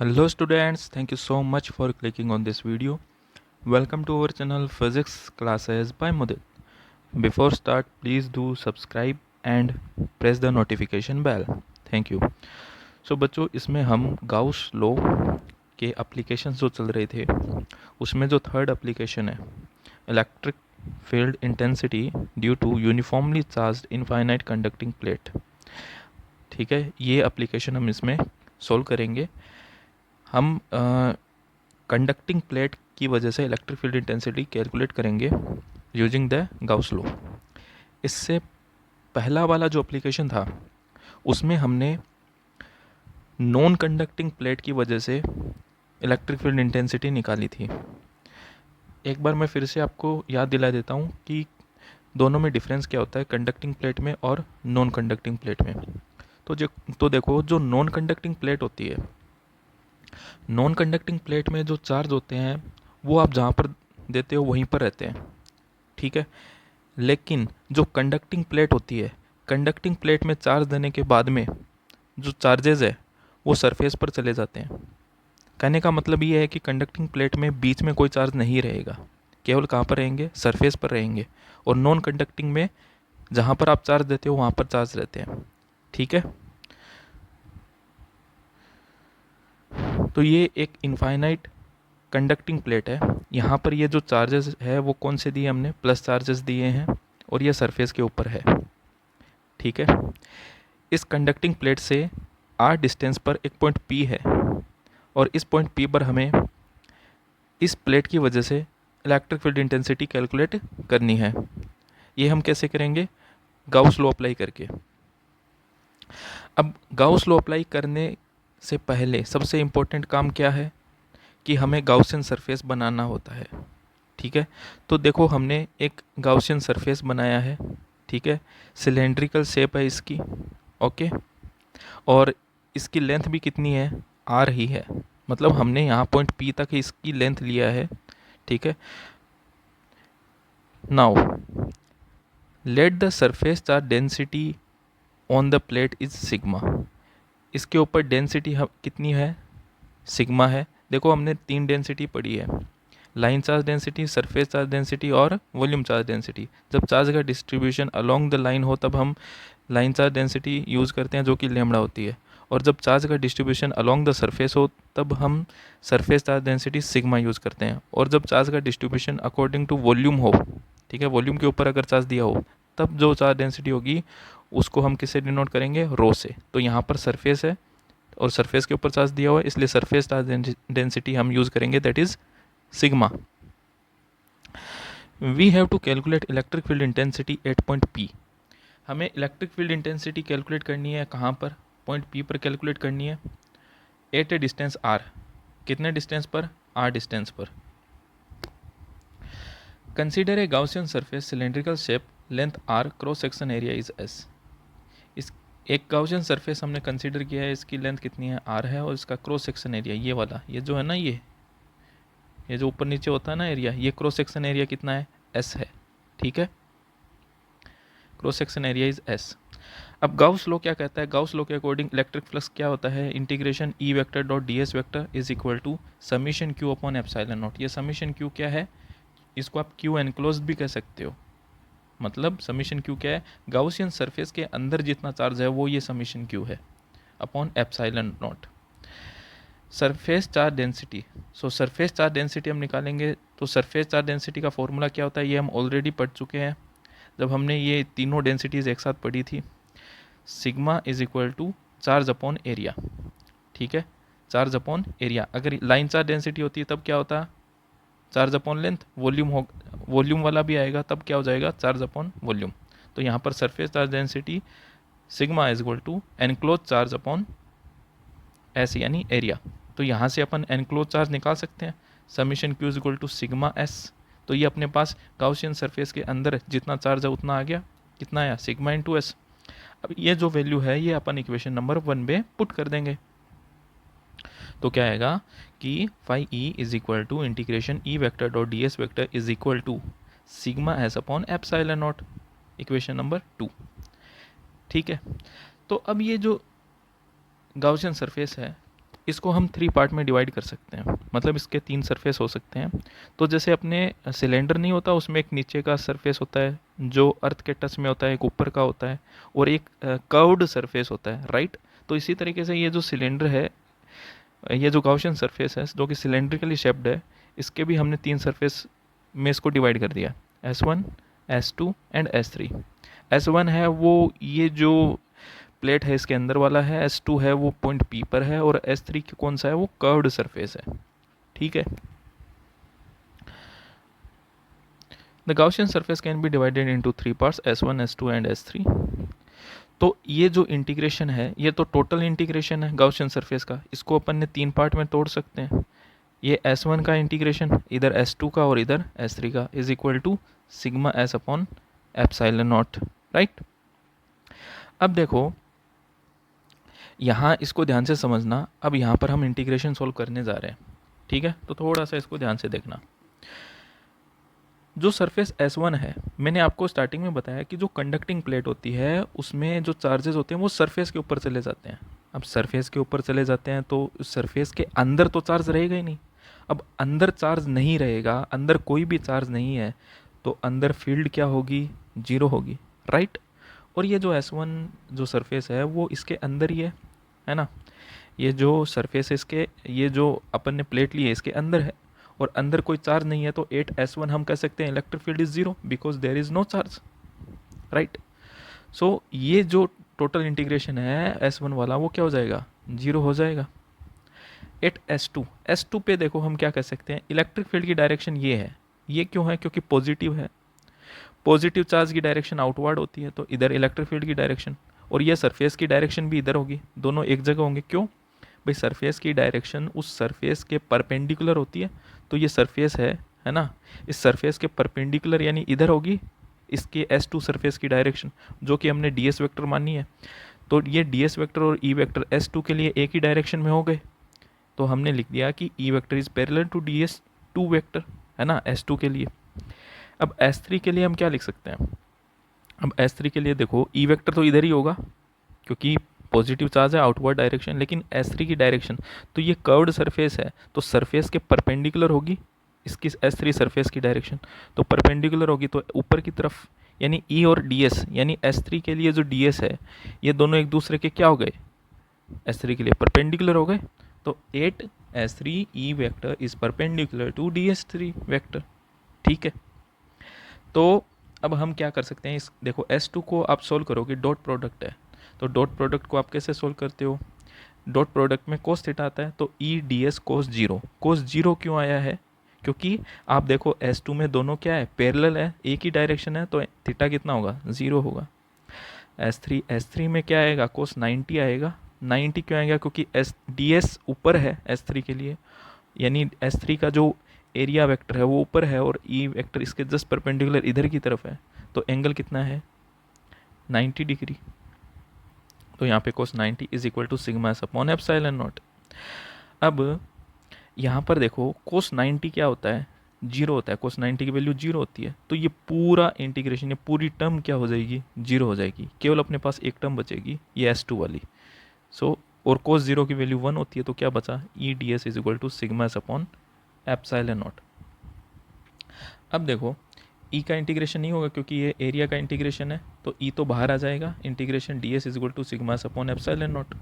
Hello students, thank you so much for clicking on this video. Welcome to our channel Physics Classes by Mudit. Before start, please do subscribe and press the notification bell. Thank you. So बच्चों, इसमें हम Gauss law के application जो चल रहे थे उसमें जो थर्ड एप्लीकेशन है electric field intensity due to uniformly charged infinite conducting plate, ठीक है, ये एप्लीकेशन हम इसमें सोल्व करेंगे। हम कंडक्टिंग प्लेट की वजह से इलेक्ट्रिक फील्ड इंटेंसिटी कैलकुलेट करेंगे यूजिंग द गाउस लॉ। इससे पहला वाला जो एप्लीकेशन था उसमें हमने नॉन कंडक्टिंग प्लेट की वजह से इलेक्ट्रिक फील्ड इंटेंसिटी निकाली थी। एक बार मैं फिर से आपको याद दिला देता हूँ कि दोनों में डिफरेंस क्या होता है कंडक्टिंग प्लेट में और नॉन कंडक्टिंग प्लेट में। तो देखो, जो नॉन कंडक्टिंग प्लेट होती है, नॉन कंडक्टिंग प्लेट में जो चार्ज होते हैं वो आप जहाँ पर देते हो वहीं पर रहते हैं, ठीक है। लेकिन जो कंडक्टिंग प्लेट होती है, कंडक्टिंग प्लेट में चार्ज देने के बाद में जो चार्जेस है वो सरफेस पर चले जाते हैं। कहने का मतलब ये है कि कंडक्टिंग प्लेट में बीच में कोई चार्ज नहीं रहेगा, केवल कहाँ पर रहेंगे, सरफेस पर रहेंगे। और नॉन कंडक्टिंग में जहाँ पर आप चार्ज देते हो वहाँ पर चार्ज रहते हैं, ठीक है। तो ये एक इनफाइनाइट कंडक्टिंग प्लेट है। यहाँ पर ये जो चार्जेस है वो कौन से दिए हमने, प्लस चार्जेस दिए हैं और ये सरफेस के ऊपर है, ठीक है। इस कंडक्टिंग प्लेट से आर डिस्टेंस पर एक पॉइंट पी है और इस पॉइंट पी पर हमें इस प्लेट की वजह से इलेक्ट्रिक फील्ड इंटेंसिटी कैलकुलेट करनी है। ये हम कैसे करेंगे, गाउस लॉ अप्लाई करके। अब गाउस लॉ अप्लाई करने से पहले सबसे इम्पोर्टेंट काम क्या है कि हमें गाउसियन सरफेस बनाना होता है, ठीक है। तो देखो, हमने एक गाउसियन सरफेस बनाया है, ठीक है। सिलेंड्रिकल शेप है इसकी, ओके। और इसकी लेंथ भी कितनी है, आर ही है। मतलब हमने यहाँ पॉइंट पी तक इसकी लेंथ लिया है, ठीक है। Now let the surface charge density on the plate is sigma. इसके ऊपर डेंसिटी कितनी है, सिग्मा है। देखो, हमने 3 डेंसिटी पढ़ी है, line charge density, surface charge density और वॉल्यूम चार्ज डेंसिटी। जब चार्ज का डिस्ट्रीब्यूशन अलोंग द लाइन हो तब हम लाइन चार्ज डेंसिटी यूज़ करते हैं जो कि लैम्डा होती है, और जब चार्ज का डिस्ट्रीब्यूशन अलोंग द सरफेस हो तब हम surface charge density sigma use करते हैं। और जब चार्ज का डिस्ट्रीब्यूशन अकॉर्डिंग टू वॉल्यूम हो, ठीक है, वॉल्यूम के ऊपर अगर चार्ज दिया हो तब जो चार्ज डेंसिटी होगी उसको हम किससे डिनोट करेंगे, रो से। तो यहाँ पर सरफेस है और सरफेस के ऊपर चार्ज दिया हुआ है, इसलिए सरफेस चार्ज डेंसिटी हम यूज़ करेंगे, that is sigma. We have to calculate electric field intensity at point P. हमें इलेक्ट्रिक फील्ड इंटेंसिटी कैलकुलेट करनी है कहाँ पर, पॉइंट पी पर कैलकुलेट करनी है, एट ए डिस्टेंस आर। कितने डिस्टेंस पर, आर डिस्टेंस पर। Consider a Gaussian surface cylindrical shape, length R, cross section area is S. इस एक गाउसियन सरफेस हमने कंसीडर किया है, इसकी लेंथ कितनी है, आर है, और इसका क्रॉस सेक्शन एरिया ये वाला, ये जो है ना, ये जो ऊपर नीचे होता है ना एरिया, ये क्रॉस सेक्शन एरिया कितना है, एस है, ठीक है। Cross section area is S. अब गाउस लॉ क्या कहता है, गाउस लॉ के अकॉर्डिंग इलेक्ट्रिक फ्लक्स क्या होता है, integration E vector dot D S vector is equal to summation Q upon epsilon naught. ये समीशन क्यू क्या है, इसको आप क्यू एनक्लोज भी कह सकते हो। मतलब समीशन क्यू क्या है, गाउसियन सरफेस के अंदर जितना चार्ज है वो ये समीशन क्यू है upon epsilon not. Surface charge density, so surface charge density हम निकालेंगे तो सरफेस चार्ज डेंसिटी का फॉर्मूला क्या होता है ये हम ऑलरेडी पढ़ चुके हैं जब हमने ये तीनों डेंसिटीज़ एक साथ पढ़ी थी। Sigma is equal to charge upon area, ठीक है, चार्ज अपॉन एरिया। अगर लाइन चार्ज डेंसिटी होती है तब क्या होता है, चार्ज अपॉन लेंथ, वॉल्यूम वाला भी आएगा तब क्या हो जाएगा, चार्ज अपॉन वॉल्यूम। तो यहाँ पर surface charge density sigma is equal to enclose charge upon S यानी एरिया। तो यहाँ से अपन एनक्लोज चार्ज निकाल सकते हैं, summation Q is equal to sigma S. तो ये अपने पास गाउसियन सरफेस के अंदर जितना चार्ज है उतना आ गया, कितना आया, सिग्मा इंटू एस। अब ये जो वैल्यू है ये अपन इक्वेशन नंबर 1 में पुट कर देंगे। तो क्या आएगा कि phi E is equal to integration E vector dot D S vector is equal to sigma S upon epsilon naught, equation number 2, ठीक है। तो अब ये जो गाउसियन सरफेस है इसको हम 3 पार्ट में डिवाइड कर सकते हैं, मतलब इसके 3 सरफेस हो सकते हैं। तो जैसे अपने सिलेंडर नहीं होता, उसमें एक नीचे का सरफेस होता है जो अर्थ के टच में होता है, एक ऊपर का होता है, और एक कर्व्ड सरफेस होता है, राइट। तो इसी तरीके से ये जो सिलेंडर है, ये जो गाउशियन सरफेस है जो कि सिलेंड्रिकली शेप्ड है, इसके भी हमने 3 सरफेस में इसको डिवाइड कर दिया, S1, S2 and S3। S1 है वो ये जो प्लेट है इसके अंदर वाला है, S2 है वो पॉइंट P पर है, और S3 कौन सा है, वो कर्व्ड सरफेस है, ठीक है। The Gaussian surface can be divided into 3 parts, S1, S2 and S3। तो ये जो इंटीग्रेशन है, ये तो टोटल इंटीग्रेशन है गाउशियन सरफेस का, इसको अपन ने 3 पार्ट में तोड़ सकते हैं। ये S1 का इंटीग्रेशन, इधर S2 का और इधर S3 का, is equal to sigma S upon epsilon naught, right. अब देखो यहाँ इसको ध्यान से समझना, अब यहाँ पर हम इंटीग्रेशन सोल्व करने जा रहे हैं, ठीक है। तो थोड़ा सा इसको ध्यान से देखना। जो सरफेस S1 है, मैंने आपको स्टार्टिंग में बताया कि जो कंडक्टिंग प्लेट होती है उसमें जो चार्जेस होते हैं वो सरफेस के ऊपर चले जाते हैं। अब सरफेस के ऊपर चले जाते हैं तो सरफेस के अंदर तो चार्ज रहेगा ही नहीं। अब अंदर चार्ज नहीं रहेगा, अंदर कोई भी चार्ज नहीं है, तो अंदर फील्ड क्या होगी, 0 होगी, राइट। और ये जो S1 जो सरफेस है वो इसके अंदर ही है ना। ये जो सरफेस है इसके, ये जो अपन ने प्लेट ली है इसके अंदर है, और अंदर कोई चार्ज नहीं है, तो 8S1 हम कह सकते हैं electric field is 0 because there is no charge, right. So ये जो टोटल इंटीग्रेशन है S1 वाला वो क्या हो जाएगा, 0 हो जाएगा। 8S2 पे देखो हम क्या कह सकते हैं, इलेक्ट्रिक फील्ड की डायरेक्शन ये है, ये क्यों है, क्योंकि पॉजिटिव है, पॉजिटिव चार्ज की डायरेक्शन आउटवर्ड होती है, तो इधर इलेक्ट्रिक फील्ड की डायरेक्शन, और ये सरफेस की डायरेक्शन भी इधर होगी, दोनों एक जगह होंगे, क्यों भाई, सरफेस की डायरेक्शन उस सरफेस के परपेंडिकुलर होती है। तो ये सरफेस है ना, इस सरफेस के परपेंडिकुलर यानी इधर होगी इसके S2 सरफेस की डायरेक्शन, जो कि हमने ds वेक्टर मानी है। तो ये ds वेक्टर और e वेक्टर S2 के लिए एक ही डायरेक्शन में हो गए, तो हमने लिख दिया कि e vector is parallel to ds2 vector, है ना, S2 के लिए। अब S3 के लिए हम क्या लिख सकते हैं, अब S3 के लिए देखो e वेक्टर तो इधर ही होगा क्योंकि पॉजिटिव चार्ज है, आउटवर्ड डायरेक्शन, लेकिन S3 की डायरेक्शन, तो ये कर्व्ड सरफेस है, तो सरफेस के परपेंडिकुलर होगी इसकी S3 सरफेस की डायरेक्शन, तो परपेंडिकुलर होगी तो ऊपर की तरफ, यानी E और ds, यानी S3 के लिए जो ds है ये दोनों एक दूसरे के क्या हो गए, S3 के लिए परपेंडिकुलर हो गए। तो 8S3 E vector is perpendicular to ds3 vector, ठीक है। तो अब हम क्या कर सकते हैं, इस देखो S2 को आप सोल्व करोगे, डॉट प्रोडक्ट है, तो डॉट प्रोडक्ट को आप कैसे सोल्व करते हो, डॉट प्रोडक्ट में कोस थीटा आता है, तो ई डी एस कोस जीरो क्यों आया है, क्योंकि आप देखो S2 में दोनों क्या है, पैरेलल है, एक ही डायरेक्शन है, तो थीटा कितना होगा, 0 होगा। S3 में क्या आएगा, कोस 90 आएगा। 90 क्यों आएगा, क्योंकि डी एस ऊपर है S3 के लिए, यानी S3 का जो एरिया वेक्टर है वो ऊपर है, और ई वेक्टर इसके जस्ट परपेंडिकुलर इधर की तरफ है, तो एंगल कितना है, 90 डिग्री। तो यहाँ पे cos 90 is equal to sigma S upon epsilon naught. अब यहाँ पर देखो कोस 90 क्या होता है, 0 होता है, कोस 90 की वैल्यू 0 होती है, तो ये पूरा इंटीग्रेशन, ये पूरी टर्म क्या हो जाएगी, 0 हो जाएगी, केवल अपने पास एक टर्म बचेगी ये S2 वाली। सो और कोस 0 की वैल्यू 1 होती है, तो क्या बचा, E D S is equal to sigma S upon epsilon naught. अब देखो ई का इंटीग्रेशन नहीं होगा क्योंकि ये एरिया का इंटीग्रेशन है, तो ई तो बाहर आ जाएगा, integration D S is equal to sigma S upon epsilon naught,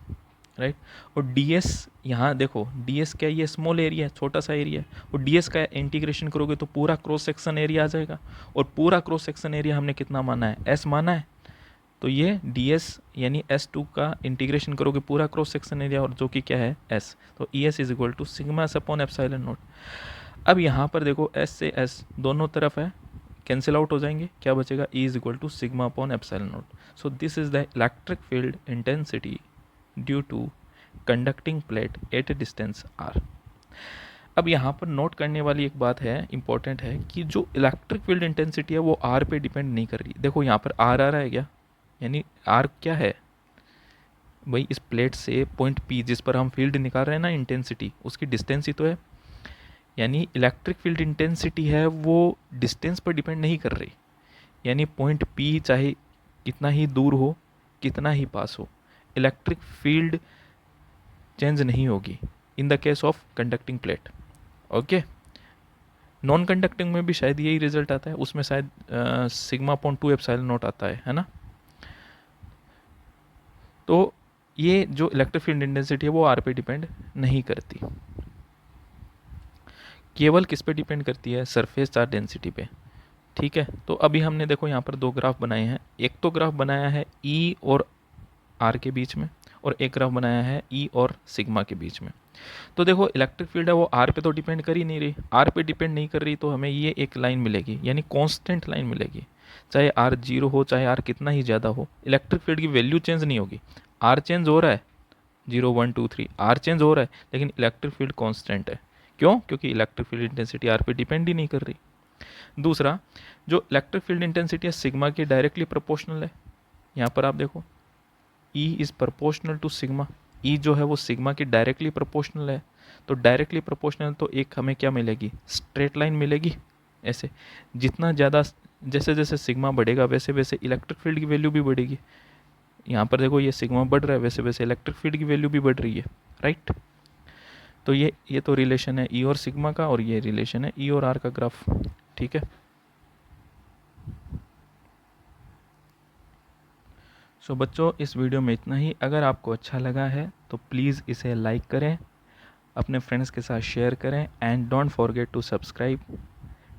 right. और डी एस यहाँ देखो, डी एस क्या, ये स्मॉल एरिया है, छोटा सा एरिया है, और डी एस का इंटीग्रेशन करोगे तो पूरा क्रॉस सेक्शन एरिया आ जाएगा, और पूरा क्रॉस सेक्शन एरिया हमने कितना माना है, एस माना है, तो ये डी एस यानी S2 का इंटीग्रेशन करोगे पूरा क्रॉस सेक्शन एरिया, और जो कि क्या है S, तो E S is equal to sigma S upon epsilon naught. अब यहाँ पर देखो S से S दोनों तरफ है, कैंसिल आउट हो जाएंगे, क्या बचेगा, E is equal to sigma upon epsilon naught. So this is the electric field intensity due to conducting plate at a distance r। अब यहाँ पर नोट करने वाली एक बात है, इंपॉर्टेंट है, कि जो इलेक्ट्रिक फील्ड इंटेंसिटी है वो r पे डिपेंड नहीं कर रही। देखो यहाँ पर r आ रहा है क्या, यानी r क्या है भाई, इस प्लेट से पॉइंट P जिस पर हम फील्ड निकाल रहे हैं ना इंटेंसिटी, उसकी डिस्टेंस ही तो है, यानी इलेक्ट्रिक फील्ड इंटेंसिटी है वो डिस्टेंस पर डिपेंड नहीं कर रही, यानी पॉइंट P चाहे कितना ही दूर हो, कितना ही पास हो, इलेक्ट्रिक फील्ड चेंज नहीं होगी in the case of conducting plate. Okay, non conducting में भी शायद यही रिजल्ट आता है, उसमें शायद सिग्मा अपॉन 2 एप्सिलॉन नॉट आता है ना। तो ये जो इलेक्ट्रिक फील्ड इंटेंसिटी है वो आर पे डिपेंड नहीं करती, केवल किस पे डिपेंड करती है, सरफेस चार्ज डेंसिटी पे। ठीक है, तो अभी हमने देखो यहाँ पर दो ग्राफ बनाए हैं, एक तो ग्राफ बनाया है ई और आर के बीच में, और एक ग्राफ बनाया है ई और सिग्मा के बीच में। तो देखो इलेक्ट्रिक फील्ड है वो आर पे तो डिपेंड कर ही नहीं रही, आर पे डिपेंड नहीं कर रही, तो हमें ये एक लाइन मिलेगी, यानी कांस्टेंट लाइन मिलेगी, चाहे आर 0 हो चाहे आर कितना ही ज़्यादा हो, इलेक्ट्रिक फील्ड की वैल्यू चेंज नहीं होगी। आर चेंज हो रहा है, 0 1 2 3 आर चेंज हो रहा है, लेकिन इलेक्ट्रिक फील्ड कांस्टेंट है। क्यों? क्योंकि इलेक्ट्रिक फील्ड इंटेंसिटी आर पे डिपेंड ही नहीं कर रही। दूसरा, जो इलेक्ट्रिक फील्ड इंटेंसिटी है सिग्मा के डायरेक्टली प्रोपोर्शनल है। यहाँ पर आप देखो E is proportional to sigma, E जो है वो सिग्मा की डायरेक्टली प्रोपोर्शनल है। तो डायरेक्टली प्रोपोर्शनल तो एक हमें क्या मिलेगी, स्ट्रेट लाइन मिलेगी। ऐसे जितना ज़्यादा, जैसे जैसे सिग्मा बढ़ेगा वैसे वैसे इलेक्ट्रिक फील्ड की वैल्यू भी बढ़ेगी। यहाँ पर देखो ये सिग्मा बढ़ रहा है, वैसे वैसे इलेक्ट्रिक फील्ड की वैल्यू भी बढ़ रही है, राइट। तो ये तो रिलेशन है E और सिग्मा का, और ये रिलेशन है E और R का ग्राफ। ठीक है, सो बच्चों इस वीडियो में इतना ही। अगर आपको अच्छा लगा है तो प्लीज़ इसे लाइक करें, अपने फ्रेंड्स के साथ शेयर करें, and don't forget to subscribe.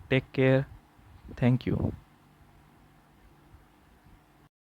Take care, thank you.